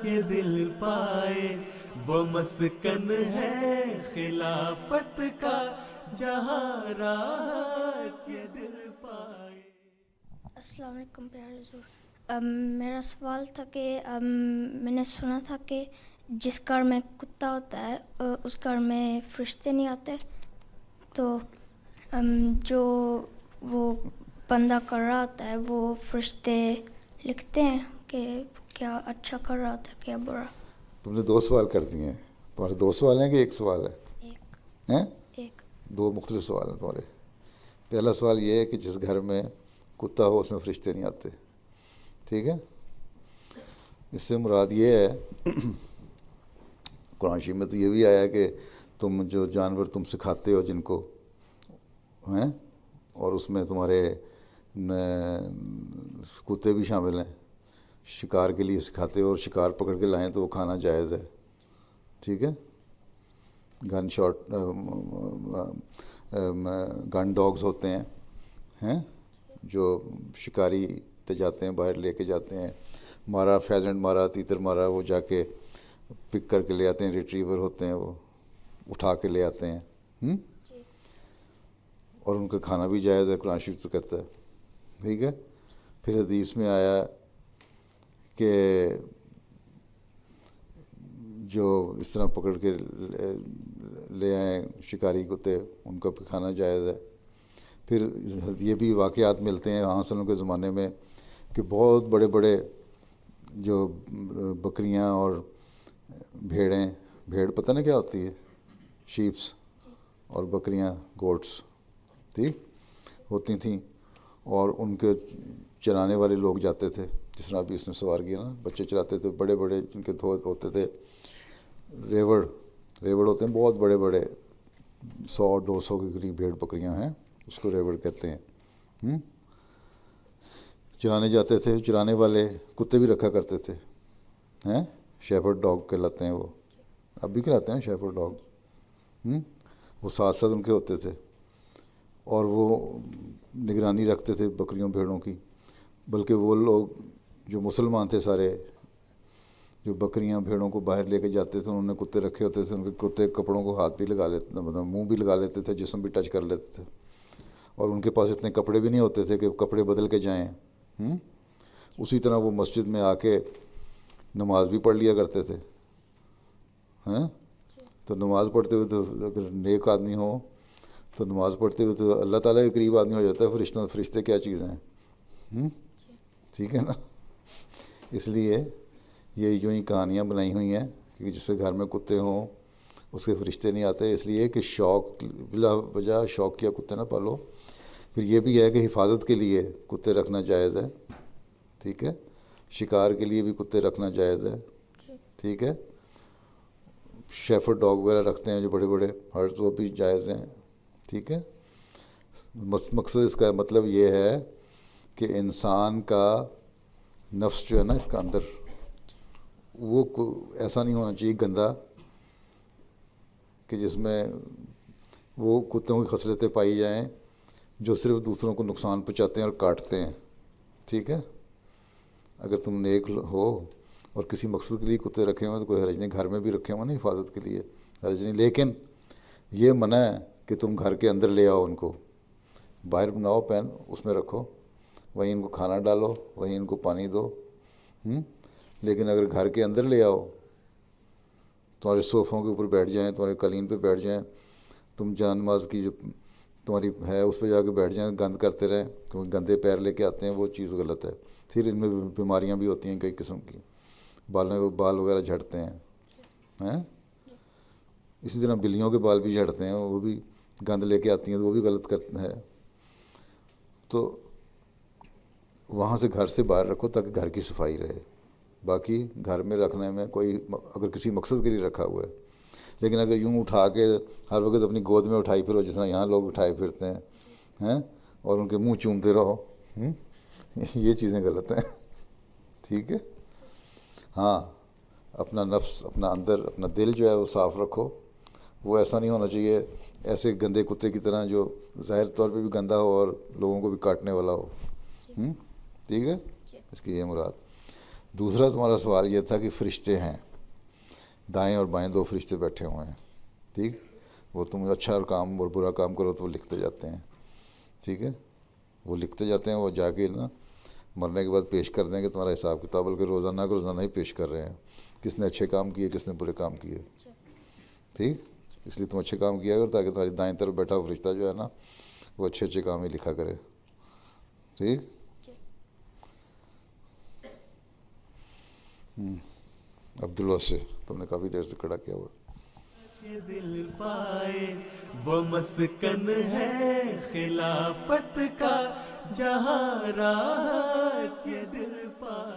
راحت یہ دل پائے، وہ مسکن ہے خلافت کا جہاں راحت یہ دل پائے۔ السلام علیکم پیارے حضور۔ میرا سوال تھا کہ میں نے سنا تھا کہ جس گھر میں کتا ہوتا ہے اس گھر میں فرشتے نہیں آتے، تو جو وہ بندہ کر رہا ہوتا ہے وہ فرشتے لکھتے ہیں کہ کیا اچھا کر رہا ہوتا ہے کیا برا۔ تم نے 2 سوال کر دیے ہیں، تمہارے 2 سوال ہیں کہ 1 سوال ہے؟ ہیں؟ ایک 2 مختلف سوال ہیں تمہارے۔ پہلا سوال یہ ہے کہ جس گھر میں کتا ہو اس میں فرشتے نہیں آتے، ٹھیک ہے؟ اس سے مراد یہ ہے، قرآن شریف میں تو یہ بھی آیا کہ تم جو جانور تم سکھاتے ہو جن کو ہیں، اور اس میں تمہارے کتے بھی شامل ہیں، شکار کے لیے سکھاتے ہو اور شکار پکڑ کے لائیں تو وہ کھانا جائز ہے، ٹھیک ہے؟ گن ڈاگز ہوتے ہیں جو شکاری تے جاتے ہیں، باہر لے کے جاتے ہیں، مارا فیزنٹ مارا تیتر مارا وہ جا کے پک کر کے لے آتے ہیں، ریٹریور ہوتے ہیں وہ اٹھا کے لے آتے ہیں، اور ان کا کھانا بھی جائز ہے، قرآن شریف تو کہتا ہے، ٹھیک ہے؟ پھر حدیث میں آیا کہ جو اس طرح پکڑ کے لے آئیں شکاری کتے ان کا بھی کھانا جائز ہے۔ پھر یہ بھی واقعات ملتے ہیں صلی اللہ علیہ وسلم کے زمانے میں کہ بہت بڑے بڑے جو بکریاں اور بھیڑ پتہ نا کیا ہوتی ہے، شیپس، اور بکریاں گوٹس ٹھیک ہوتی تھیں، اور ان کے چرانے والے لوگ جاتے تھے، جس طرح ابھی اس نے سوار کیا نا، بچے چراتے تھے بڑے بڑے جن کے ہوتے تھے ریوڑ ہوتے ہیں بہت بڑے بڑے، 100-200 کے قریب بھیڑ بکریاں ہیں، اس کو ریوڑ کہتے ہیں، چرانے جاتے تھے، چرانے والے کتے بھی رکھا کرتے تھے، شیپرڈ ڈاگ کہلاتے ہیں وہ، اب بھی کہلاتے ہیں شیپرڈ ڈاگ، وہ ساتھ ساتھ ان کے ہوتے تھے، اور وہ نگرانی رکھتے تھے بکریوں بھیڑوں کی۔ بلکہ وہ لوگ جو مسلمان تھے سارے، جو بکریاں بھیڑوں کو باہر لے کے جاتے تھے، انہوں نے کتے رکھے ہوتے تھے، ان کے کتے کپڑوں کو ہاتھ بھی لگا لیتے، مطلب منہ بھی لگا لیتے تھے، جسم بھی ٹچ کر لیتے تھے، اور ان کے پاس اتنے کپڑے بھی نہیں ہوتے تھے کہ کپڑے بدل کے جائیں۔ اسی طرح وہ مسجد میں آ کے نماز بھی پڑھ لیا کرتے تھے، تو نماز پڑھتے ہوئے تو اگر نیک آدمی ہو تو نماز پڑھتے ہوئے تو اللہ تعالیٰ کے قریب آدمی ہو جاتا ہے، فرشتے کیا چیز ہیں، ٹھیک ہے نا؟ اس لیے یہ یوں ہی کہانیاں بنائی ہوئی ہیں کہ جس سے گھر میں کتے ہوں اس کے فرشتے نہیں آتے، اس لیے کہ شوق بلا وجہ شوقیہ کتے نہ پالو۔ پھر یہ بھی ہے کہ حفاظت کے لیے کتے رکھنا جائز ہے، ٹھیک ہے؟ شکار کے لیے بھی کتے رکھنا جائز ہے، ٹھیک ہے؟ شیفرڈ ڈاگ وغیرہ رکھتے ہیں جو بڑے بڑے ہرٹس، وہ بھی جائز ہیں، ٹھیک ہے؟ مقصد اس کا مطلب یہ ہے کہ انسان کا نفس جو ہے نا اس کا اندر، وہ ایسا نہیں ہونا چاہیے گندا کہ جس میں وہ کتوں کی خصلتیں پائی جائیں جو صرف دوسروں کو نقصان پہنچاتے ہیں اور کاٹتے ہیں، ٹھیک ہے؟ اگر تم نیک ہو اور کسی مقصد کے لیے کتے رکھے ہوئے تو کوئی حرج نہیں، گھر میں بھی رکھے ہوئے نا حفاظت کے لیے حرج نہیں، لیکن یہ منع ہے کہ تم گھر کے اندر لے آؤ ان کو، باہر بناؤ پین اس میں رکھو، وہیں ان کو کھانا ڈالو، وہیں ان کو پانی دو، لیکن اگر گھر کے اندر لے آؤ، تمہارے صوفوں کے اوپر بیٹھ جائیں، تمہارے قالین پہ بیٹھ جائیں، تم جان نماز کی جو تمہاری ہے اس پہ جا کے بیٹھ جائیں، گند کرتے رہیں، کیونکہ گندے پیر لے کے آتے ہیں، وہ چیز غلط ہے۔ پھر ان میں بیماریاں بھی ہوتی ہیں کئی قسم کی، بال وغیرہ جھڑتے ہیں، اسی طرح بلیوں کے بال بھی جھڑتے ہیں، وہ بھی گند لے کے آتی ہیں تو وہ بھی غلط کرتے ہیں۔ تو وہاں سے گھر سے باہر رکھو تاکہ گھر کی صفائی رہے، باقی گھر میں رکھنے میں کوئی اگر کسی مقصد کے لیے رکھا ہوا ہے، لیکن اگر یوں اٹھا کے ہر وقت اپنی گود میں اٹھائی پھرو جس طرح یہاں لوگ اٹھائے پھرتے ہیں اور ان کے منہ چومتے رہو، یہ چیزیں غلط ہیں، ٹھیک ہے؟ ہاں، اپنا نفس، اپنا اندر، اپنا دل جو ہے وہ صاف رکھو، وہ ایسا نہیں ہونا چاہیے ایسے گندے کتے کی طرح جو ظاہر طور پہ بھی گندا ہو اور لوگوں کو بھی کاٹنے والا ہو، ٹھیک ہے؟ اس کی یہ مراد۔ دوسرا تمہارا سوال یہ تھا کہ فرشتے ہیں، دائیں اور بائیں دو فرشتے بیٹھے ہوئے ہیں، ٹھیک، وہ تم اچھا اور کام اور برا کام کرو تو وہ لکھتے جاتے ہیں، ٹھیک ہے، وہ لکھتے جاتے ہیں، وہ جا کے نا مرنے کے بعد پیش کر دیں گے تمہارا حساب کتاب، بلکہ روزانہ کا روزانہ ہی پیش کر رہے ہیں، کس نے اچھے کام کیے کس نے برے کام کیے، ٹھیک، اس لیے تم اچھے کام کیا کرو تاکہ تمہاری دائیں طرف بیٹھا ہوا فرشتہ جو ہے نا وہ اچھے اچھے کام ہی لکھا کرے، ٹھیک۔ عبدالواسع تم نے کافی دیر سے کھڑا کیا ہوا، یہ دل پائے وہ مسکن ہے خلافت کا، جہاں راحت یہ دل پائے۔